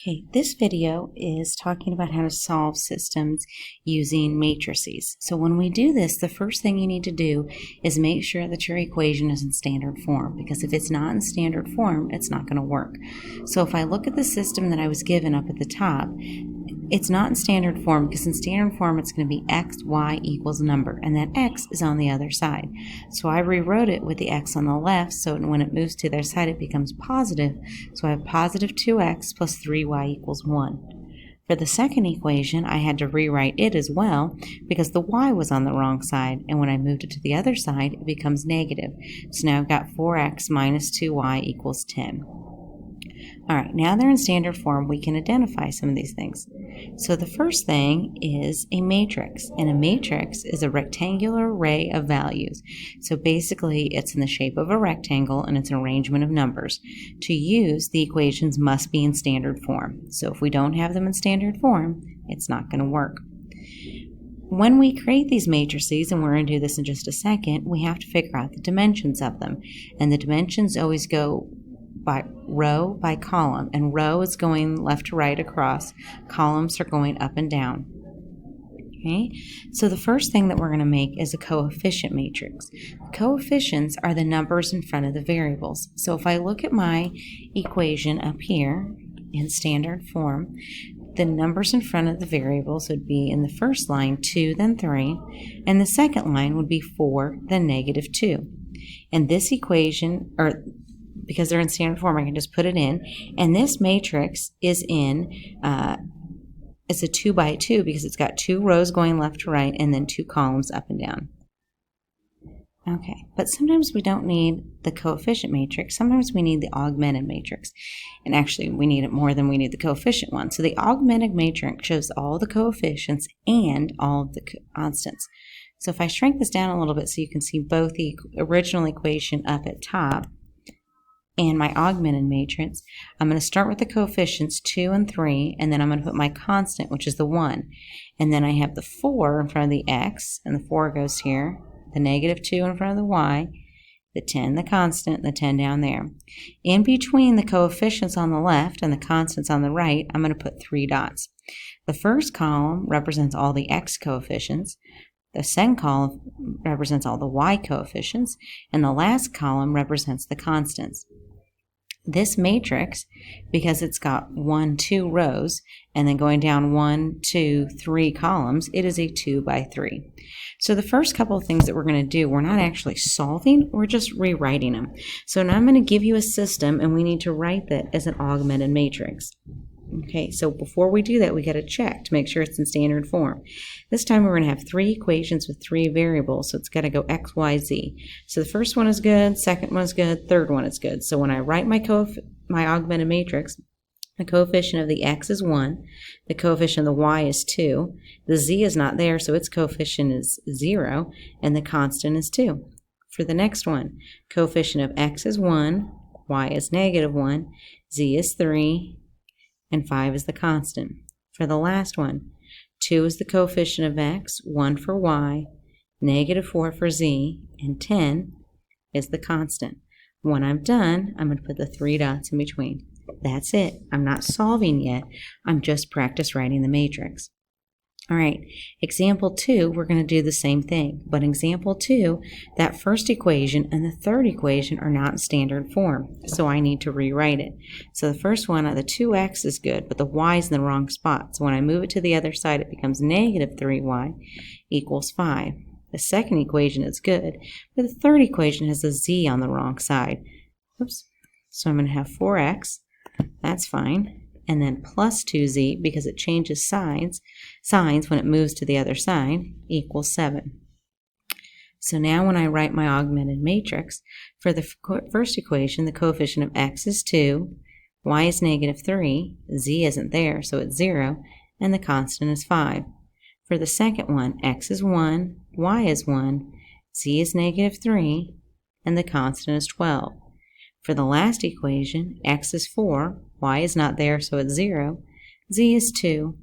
Okay, this video is talking about how to solve systems using matrices. So when we do this, the first thing you need to do is make sure that your equation is in standard form, because if it's not in standard form, it's not going to work. So if I look at the system that I was given up at the top, it's not in standard form, because in standard form it's going to be x, y equals number, and that x is on the other side. So I rewrote it with the x on the left, so when it moves to the other side it becomes positive. So I have positive 2x plus 3y equals 1. For the second equation, I had to rewrite it as well because the y was on the wrong side, and when I moved it to the other side it becomes negative. So now I've got 4x minus 2y equals 10. Alright, now they're in standard form, we can identify some of these things. So the first thing is a matrix, and a matrix is a rectangular array of values. So basically it's in the shape of a rectangle and it's an arrangement of numbers. To use, the equations must be in standard form. So if we don't have them in standard form, it's not going to work. When we create these matrices, and we're going to do this in just a second, we have to figure out the dimensions of them. And the dimensions always go by row by column, and row is going left to right across, columns are going up and down. Okay, so the first thing that we're going to make is a coefficient matrix. Coefficients are the numbers in front of the variables. So if I look at my equation up here in standard form, the numbers in front of the variables would be in the first line 2, then 3, and the second line would be 4, then negative 2. And this equation, or because they're in standard form, I can just put it in. And this matrix is it's a 2 by 2 because it's got 2 rows going left to right and then 2 columns up and down. Okay, but sometimes we don't need the coefficient matrix. Sometimes we need the augmented matrix. And actually, we need it more than we need the coefficient one. So the augmented matrix shows all the coefficients and all of the constants. So if I shrink this down a little bit so you can see both the original equation up at top and my augmented matrix, I'm going to start with the coefficients 2 and 3, and then I'm going to put my constant, which is the 1. And then I have the 4 in front of the x, and the 4 goes here, the negative 2 in front of the y, the 10, the constant, the 10 down there. In between the coefficients on the left and the constants on the right, I'm going to put 3 dots. The first column represents all the x coefficients. The second column represents all the y coefficients, and the last column represents the constants. This matrix, because it's got 1, 2 rows, and then going down 1, 2, 3 columns, it is a 2 by 3. So the first couple of things that we're going to do, we're not actually solving, we're just rewriting them. So now I'm going to give you a system, and we need to write that as an augmented matrix. Okay, so before we do that, we got to check to make sure it's in standard form. This time we're going to have 3 equations with 3 variables, so it's got to go x, y, z. So the first one is good, second one is good, third one is good. So when I write my augmented matrix, the coefficient of the x is 1, the coefficient of the y is 2, the z is not there, so its coefficient is 0, and the constant is 2. For the next one, coefficient of x is 1, y is negative 1, z is 3, and 5 is the constant. For the last one, 2 is the coefficient of x, 1 for y, negative 4 for z, and 10 is the constant. When I'm done, I'm going to put the 3 dots in between. That's it. I'm not solving yet. I'm just practice writing the matrix. All right, example 2, we're going to do the same thing. But in example 2, that first equation and the third equation are not in standard form, so I need to rewrite it. So the first one, the 2x is good, but the y is in the wrong spot. So when I move it to the other side, it becomes negative 3y equals 5. The second equation is good, but the third equation has a z on the wrong side. Oops. So I'm going to have 4x. That's fine. And then plus 2z, because it changes signs when it moves to the other side, equals 7. So now when I write my augmented matrix, for the first equation, the coefficient of x is 2, y is negative 3, z isn't there, so it's 0, and the constant is 5. For the second one, x is 1, y is 1, z is negative 3, and the constant is 12. For the last equation, x is 4, y is not there, so it's 0, z is 2,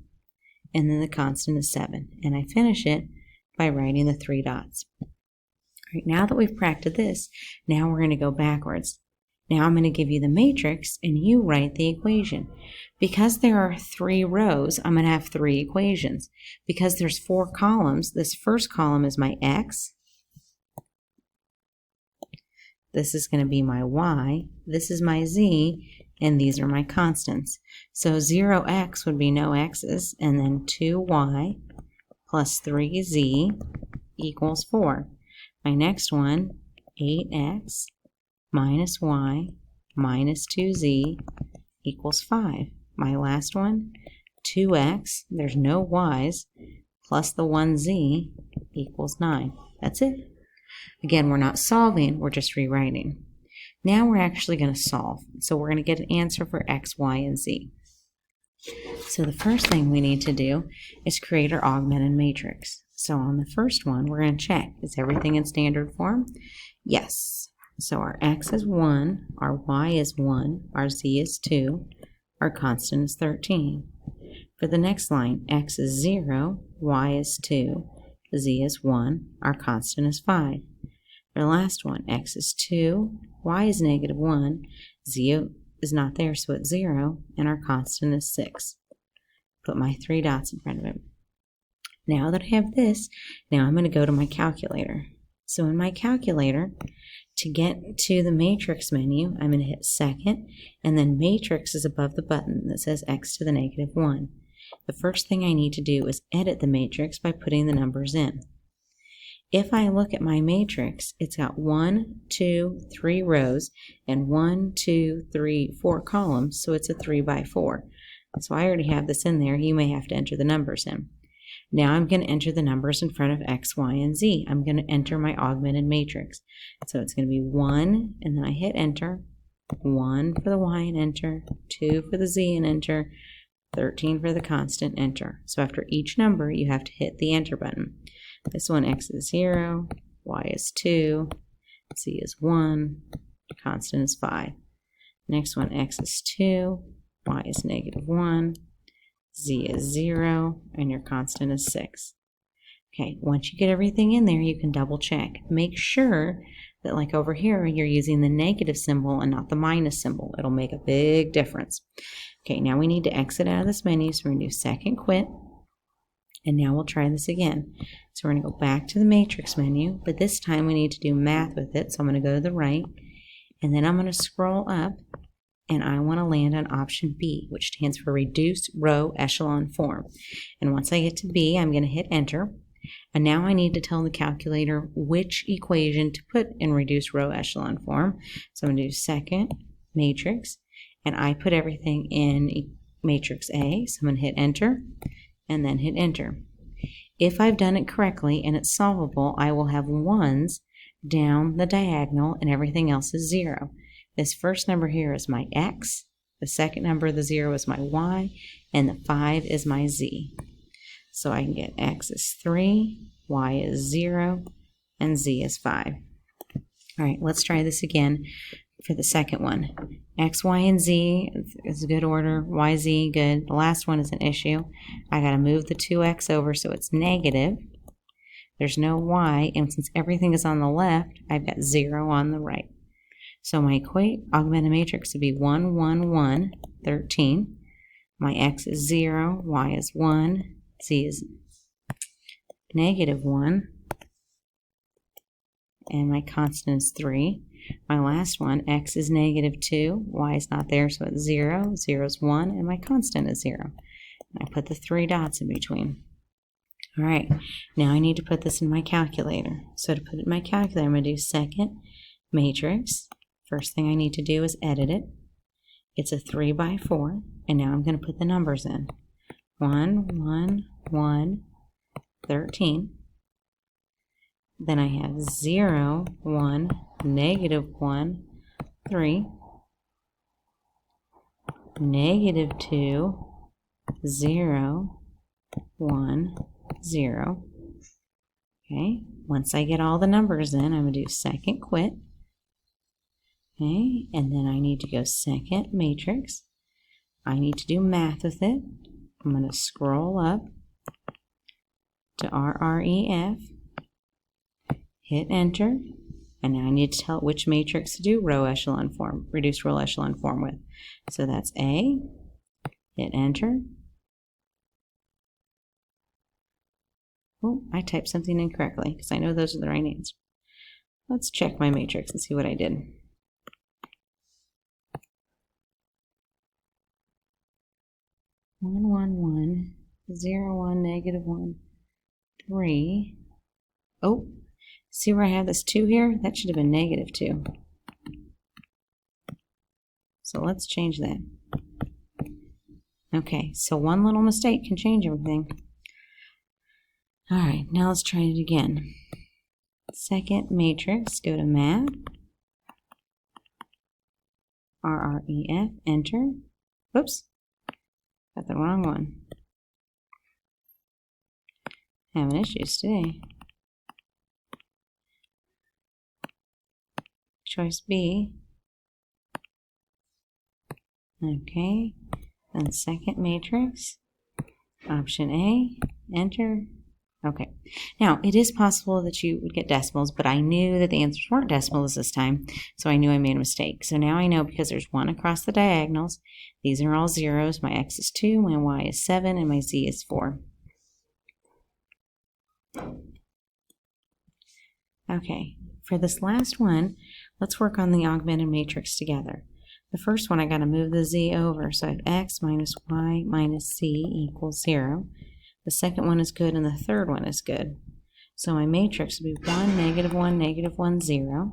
and then the constant is 7. And I finish it by writing the 3 dots. All right, now that we've practiced this, now we're going to go backwards. Now I'm going to give you the matrix and you write the equation. Because there are 3 rows, I'm going to have 3 equations. Because there's 4 columns, this first column is my x. This is going to be my y. This is my z. And these are my constants. So 0x would be no x's, and then 2y plus 3z equals 4. My next one, 8x minus y minus 2z equals 5. My last one, 2x, there's no y's, plus the 1z equals 9. That's it. Again, we're not solving, we're just rewriting. Now we're actually going to solve. So we're going to get an answer for x, y, and z. So the first thing we need to do is create our augmented matrix. So on the first one, we're going to check, is everything in standard form? Yes. So our x is 1, our y is 1, our z is 2, our constant is 13. For the next line, x is 0, y is 2, z is 1, our constant is 5. For the last one, x is 2, y is negative 1, z is not there, so it's 0, and our constant is 6. Put my 3 dots in front of it. Now that I have this, now I'm going to go to my calculator. So in my calculator, to get to the matrix menu, I'm going to hit second, and then matrix is above the button that says x to the negative 1. The first thing I need to do is edit the matrix by putting the numbers in. If I look at my matrix, it's got 1, 2, 3 rows and 1, 2, 3, 4 columns, so it's a 3 by 4. So I already have this in there. You may have to enter the numbers in. Now I'm going to enter the numbers in front of x, y, and z. I'm going to enter my augmented matrix. So it's going to be 1, and then I hit enter, 1 for the y and enter, 2 for the z and enter, 13 for the constant, enter. So after each number, you have to hit the enter button. This one, x is 0, y is 2, z is 1, constant is 5. Next one, x is 2, y is negative 1, z is 0, and your constant is 6. Okay, once you get everything in there, you can double check. Make sure that, like over here, you're using the negative symbol and not the minus symbol. It'll make a big difference. Okay, now we need to exit out of this menu, so we're going to do second quit. And now we'll try this again. So we're going to go back to the matrix menu, but this time we need to do math with it. So I'm going to go to the right, and then I'm going to scroll up, and I want to land on option B, which stands for Reduce Row Echelon Form. And once I get to B, I'm going to hit enter. And now I need to tell the calculator which equation to put in Reduce Row Echelon Form. So I'm going to do second matrix, and I put everything in matrix A. So I'm going to hit enter, and then hit enter. If I've done it correctly and it's solvable, I will have 1s down the diagonal and everything else is 0. This first number here is my x, the second number, the 0, is my y, and the 5 is my z. So I can get x is 3, y is 0, and z is 5. All right, let's try this again for the second one. X, Y, and Z is a good order. Y, Z, good. The last one is an issue. I got to move the 2x over so it's negative. There's no Y, and since everything is on the left, I've got 0 on the right. So my augmented matrix would be 1, 1, 1, 13. My X is 0, Y is 1, Z is negative 1, and my constant is 3. My last one, x is negative 2, y is not there, so it's 0, 0 is 1, and my constant is 0. And I put the 3 dots in between. All right, now I need to put this in my calculator. So to put it in my calculator, I'm going to do second matrix. First thing I need to do is edit it. It's a 3 by 4, and now I'm going to put the numbers in. 1, 1, 1, 13. Then I have 0, 1, negative 1, 3, negative 2, 0, 1, 0. Okay, once I get all the numbers in, I'm going to do second quit. Okay, and then I need to go second matrix. I need to do math with it. I'm going to scroll up to RREF. Hit enter, And now I need to tell which matrix to do row echelon form, reduced row echelon form with. So that's A, hit enter. Oh, I typed something incorrectly because I know those are the right answers. Let's check my matrix and see what I did. One, one, one, 0, 1, negative 1, 3. Oh, see where I have this 2 here? That should have been negative 2. So let's change that. Okay, so one little mistake can change everything. All right, now let's try it again. Second matrix, go to Math, RREF, enter. Oops, got the wrong one. Having issues today. Choice B. Okay, then second matrix, option A, enter. Okay, now it is possible that you would get decimals, but I knew that the answers weren't decimals this time, so I knew I made a mistake. So now I know because there's 1 across the diagonals, these are all zeros. My x is 2, my y is 7, and my z is 4. Okay, for this last one, let's work on the augmented matrix together. The first one, I got to move the z over, so I have x minus y minus z equals 0. The second one is good, and the third one is good. So my matrix would be 1, negative 1, negative 1, 0.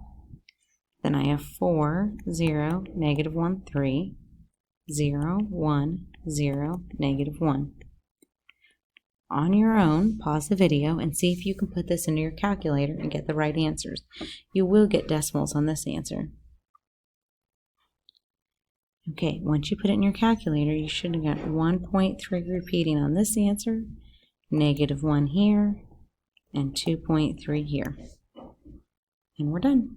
Then I have 4, 0, negative 1, 3, 0, 1, 0, negative 1. On your own, pause the video and see if you can put this into your calculator and get the right answers. You will get decimals on this answer. Okay, once you put it in your calculator, you should have got 1.3 repeating on this answer, negative 1 here, and 2.3 here. And we're done.